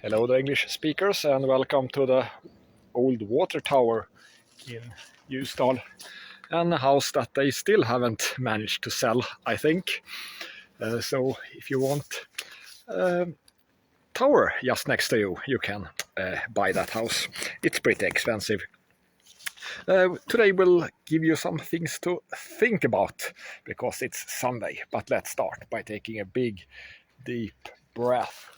Hello, the English speakers, and welcome to the old water tower in Ljusdal, and a house that they still haven't managed to sell, I think. So if you want a tower just next to you, you can buy that house. It's pretty expensive. Today we'll give you some things to think about because it's Sunday, but let's start by taking a big, deep breath.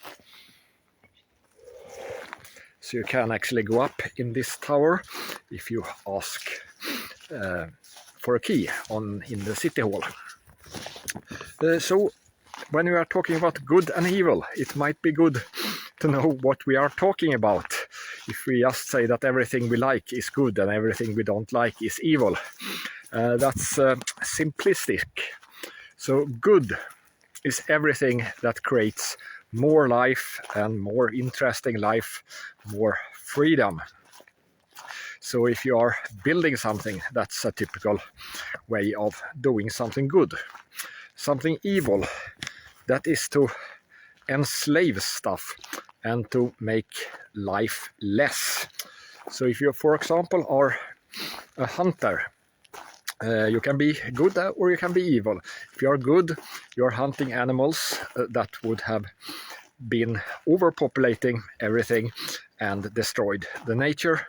So you can actually go up in this tower if you ask for a key in the city hall. So when we are talking about good and evil, it might be good to know what we are talking about. If we just say that everything we like is good and everything we don't like is evil, that's simplistic. So good is everything that creates more life and more interesting life, more freedom. So if you are building something, that's a typical way of doing something good. Something evil, that is to enslave stuff and to make life less. So if you, for example, are a hunter, you can be good or you can be evil. If you are good, you are hunting animals that would have been overpopulating everything and destroyed the nature,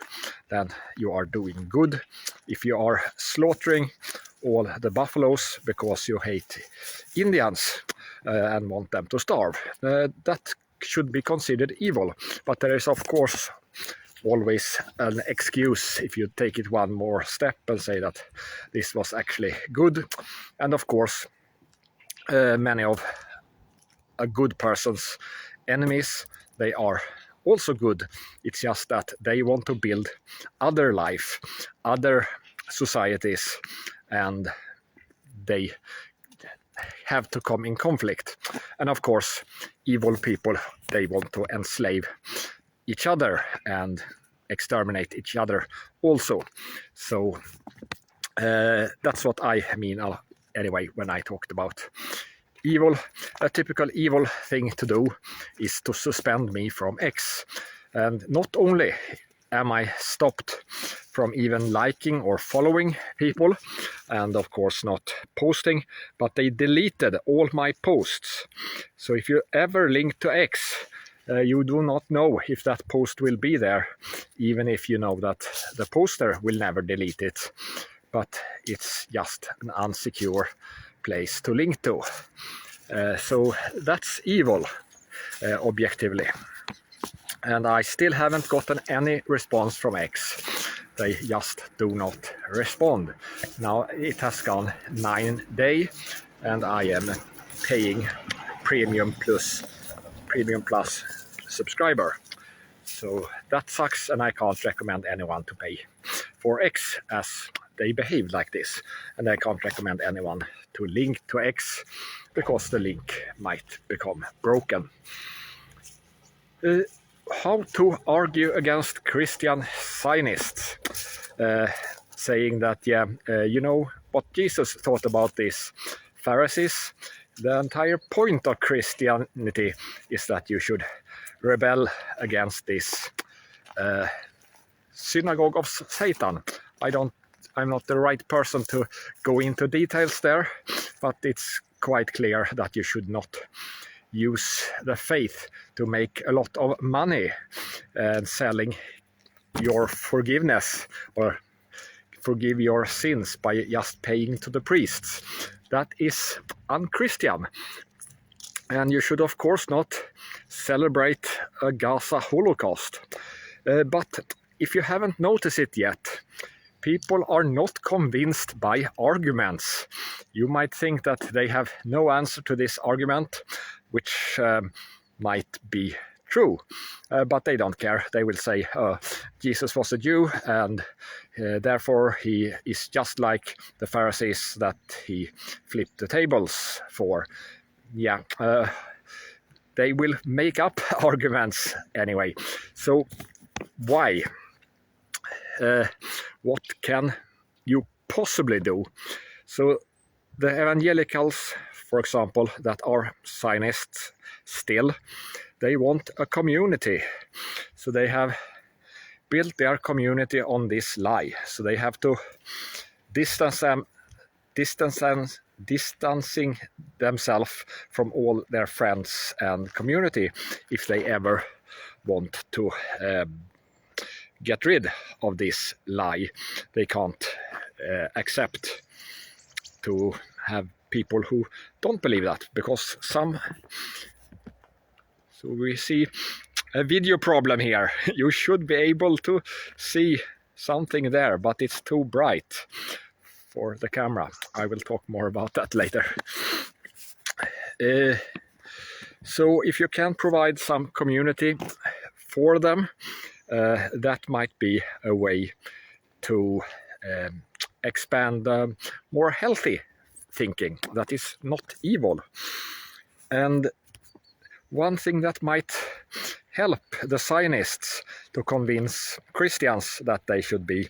then you are doing good. If you are slaughtering all the buffaloes because you hate Indians and want them to starve, that should be considered evil. But there is, of course, always an excuse if you take it one more step and say that this was actually good. And of course, many of a good person's enemies, they are also good. It's just that they want to build other life, other societies, and they have to come in conflict. And of course, evil people, they want to enslave each other and exterminate each other also. So that's what I mean anyway when I talked about evil. A typical evil thing to do is to suspend me from X. And not only am I stopped from even liking or following people, and of course not posting, but they deleted all my posts. So if you ever link to X, you do not know if that post will be there, even if you know that the poster will never delete it. But it's just an unsecure place to link to. So that's evil, objectively. And I still haven't gotten any response from X. They just do not respond. Now it has gone 9 days and I am paying Premium Plus subscriber. So that sucks, and I can't recommend anyone to pay for X as they behave like this. And I can't recommend anyone to link to X because the link might become broken. How to argue against Christian Zionists, saying that, you know what Jesus thought about these Pharisees? The entire point of Christianity is that you should rebel against this synagogue of Satan. I'm not the right person to go into details there, but it's quite clear that you should not use the faith to make a lot of money and selling your forgiveness or forgive your sins by just paying to the priests. That is unchristian. And you should, of course, not celebrate a Gaza Holocaust. But if you haven't noticed it yet, people are not convinced by arguments. You might think that they have no answer to this argument, which might be true, but they don't care. They will say, Jesus was a Jew, and therefore he is just like the Pharisees that he flipped the tables for. They will make up arguments anyway. So why? What can you possibly do? So the evangelicals, for example, that are Zionists still, they want a community. So they have built their community on this lie. So they have to distancing themselves from all their friends and community if they ever want to get rid of this lie. They can't accept to have people who don't believe that, because some... So we see a video problem here. You should be able to see something there, but it's too bright for the camera. I will talk more about that later. So if you can provide some community for them, that might be a way to expand more healthy thinking that is not evil. And one thing that might help the Zionists to convince Christians that they should be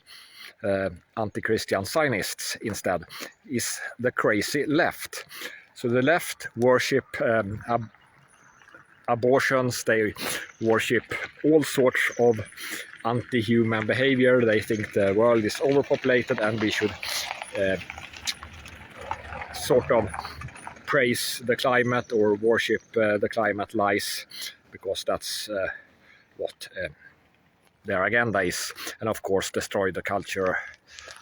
anti-Christian Zionists instead is the crazy left. So the left worship abortions, they worship all sorts of anti-human behavior. They think the world is overpopulated and we should sort of praise the climate or worship the climate lies, because that's what their agenda is, and of course destroy the culture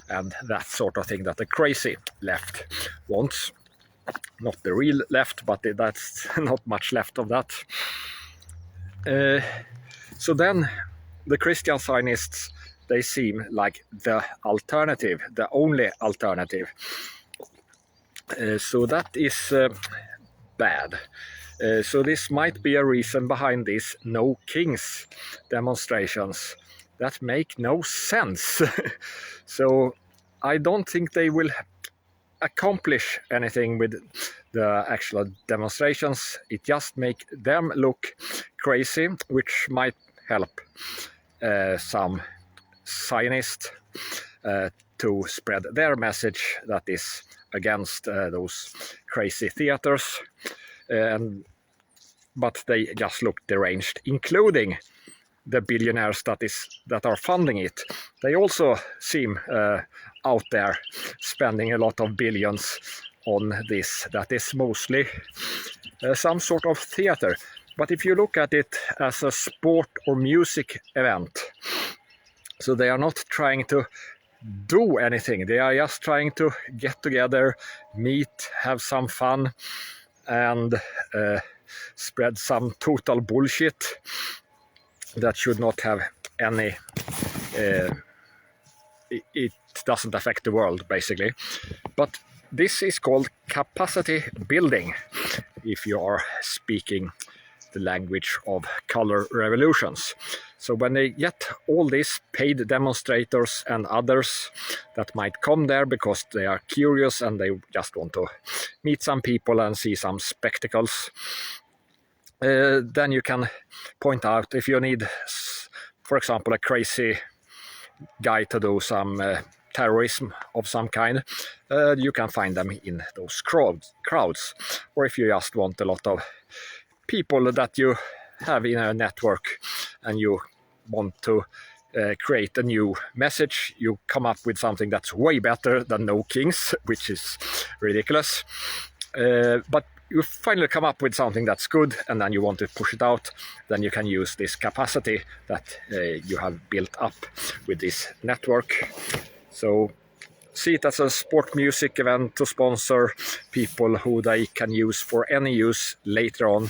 and that sort of thing that the crazy left wants. Not the real left, but that's not much left of that. So then the Christian Zionists, they seem like the alternative, the only alternative. So that is bad. So this might be a reason behind these No Kings demonstrations that make no sense. So I don't think they will accomplish anything with the actual demonstrations. It just make them look crazy, which might help some Zionists to spread their message that is against those crazy theaters, but they just look deranged, including the billionaires that are funding it. They also seem out there spending a lot of billions on this. That is mostly some sort of theater. But if you look at it as a sport or music event, so they are not trying to do anything. They are just trying to get together, meet, have some fun, and spread some total bullshit that should not have any... it doesn't affect the world, basically. But this is called capacity building, if you are speaking the language of color revolutions. So when they get all these paid demonstrators and others that might come there because they are curious and they just want to meet some people and see some spectacles, then you can point out if you need, for example, a crazy guy to do some terrorism of some kind, you can find them in those crowds. Or if you just want a lot of people that you have in a network and you want to create a new message, you come up with something that's way better than No Kings, which is ridiculous. But you finally come up with something that's good, and then you want to push it out, then you can use this capacity that you have built up with this network. So see it as a sport music event to sponsor people who they can use for any use later on,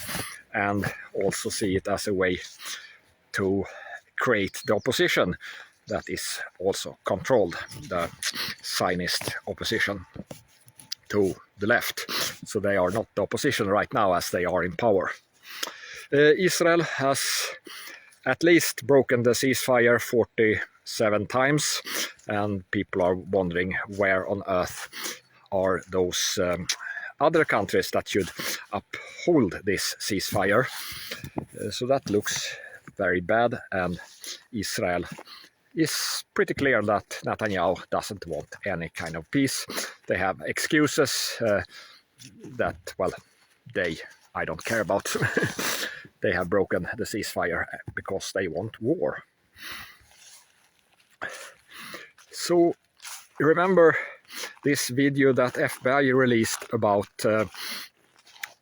and also see it as a way to create the opposition that is also controlled, the Zionist opposition to the left. So they are not the opposition right now as they are in power. Israel has at least broken the ceasefire 47 times, and people are wondering where on earth are those other countries that should uphold this ceasefire. So that looks very bad, and Israel is pretty clear that Netanyahu doesn't want any kind of peace. They have excuses that, well, I don't care about. they have broken the ceasefire because they want war. So remember this video that FBI released about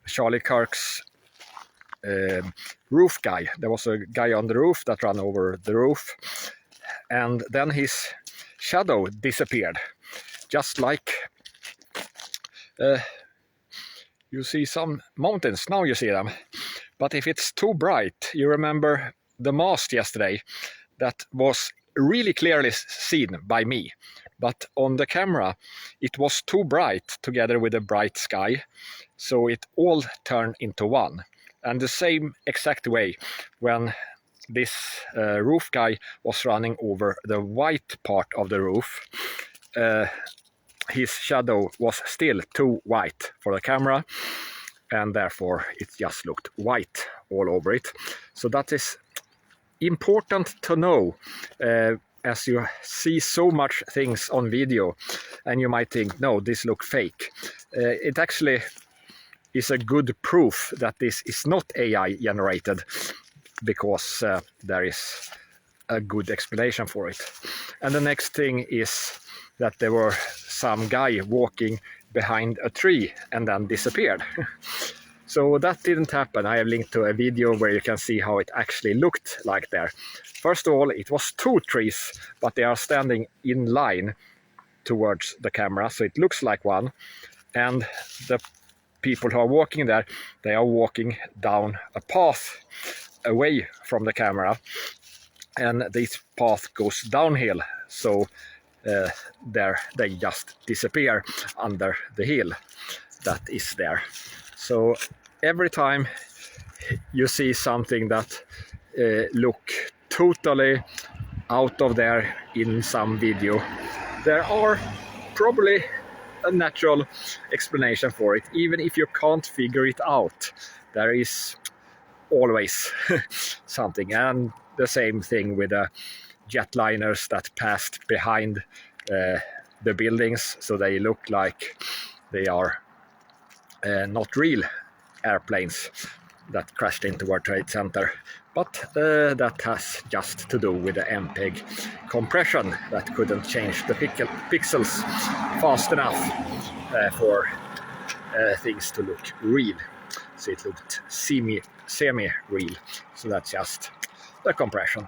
Charlie Kirk's roof guy. There was a guy on the roof that ran over the roof, and then his shadow disappeared, just like you see some mountains, now you see them. But if it's too bright, you remember the mast yesterday, that was really clearly seen by me. But on the camera, it was too bright together with a bright sky, so it all turned into one. And the same exact way when this roof guy was running over the white part of the roof, his shadow was still too white for the camera, and therefore it just looked white all over it. So that is important to know, as you see so much things on video and you might think, no, this looks fake. It actually is a good proof that this is not AI generated, because there is a good explanation for it. And the next thing is that there were some guy walking behind a tree and then disappeared. So that didn't happen. I have linked to a video where you can see how it actually looked like there. First of all, it was two trees, but they are standing in line towards the camera, so it looks like one. And the people who are walking there, they are walking down a path away from the camera, and this path goes downhill, so there they just disappear under the hill that is there. So every time you see something that look totally out of there in some video, there are probably a natural explanation for it. Even if you can't figure it out, there is always something. And the same thing with the jetliners that passed behind the buildings, so they look like they are not real airplanes that crashed into World Trade Center, but that has just to do with the MPEG compression that couldn't change the pixels fast enough for things to look real. So it looked semi-real. So that's just the compression.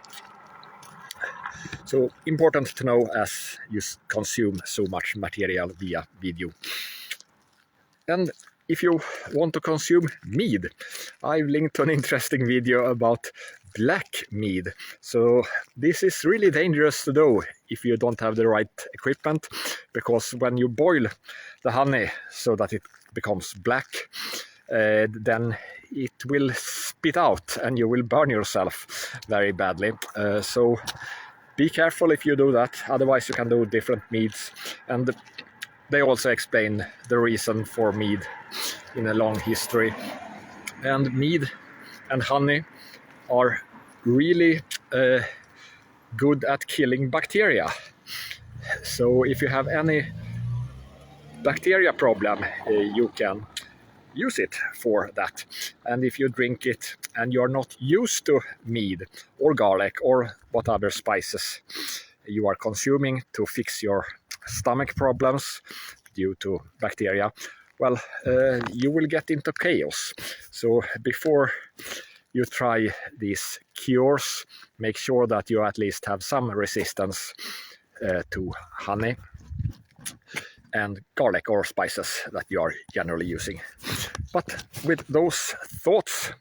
So important to know as you consume so much material via video. And if you want to consume mead, I've linked to an interesting video about black mead. So this is really dangerous to do if you don't have the right equipment, because when you boil the honey so that it becomes black, then it will spit out and you will burn yourself very badly. So be careful if you do that, otherwise you can do different meads. And they also explain the reason for mead in a long history. And mead and honey are really good at killing bacteria. So if you have any bacteria problem, you can use it for that. And if you drink it and you're not used to mead or garlic or what other spices you are consuming to fix your stomach problems due to bacteria, well, you will get into chaos. So before you try these cures, make sure that you at least have some resistance to honey and garlic or spices that you are generally using. But with those thoughts,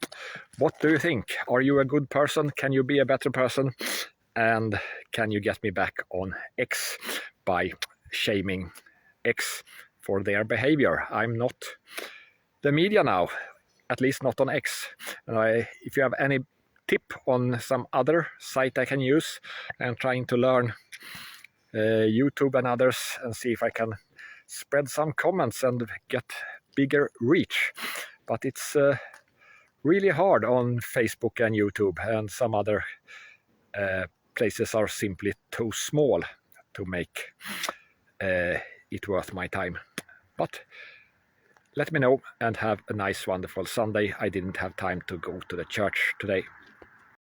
what do you think? Are you a good person? Can you be a better person? And can you get me back on X by shaming X for their behavior? I'm not the media now, at least not on X. And if you have any tip on some other site I can use, I'm trying to learn YouTube and others and see if I can spread some comments and get bigger reach. But it's really hard on Facebook and YouTube, and some other places are simply too small to make it worth my time. But let me know and have a nice, wonderful Sunday. I didn't have time to go to the church today.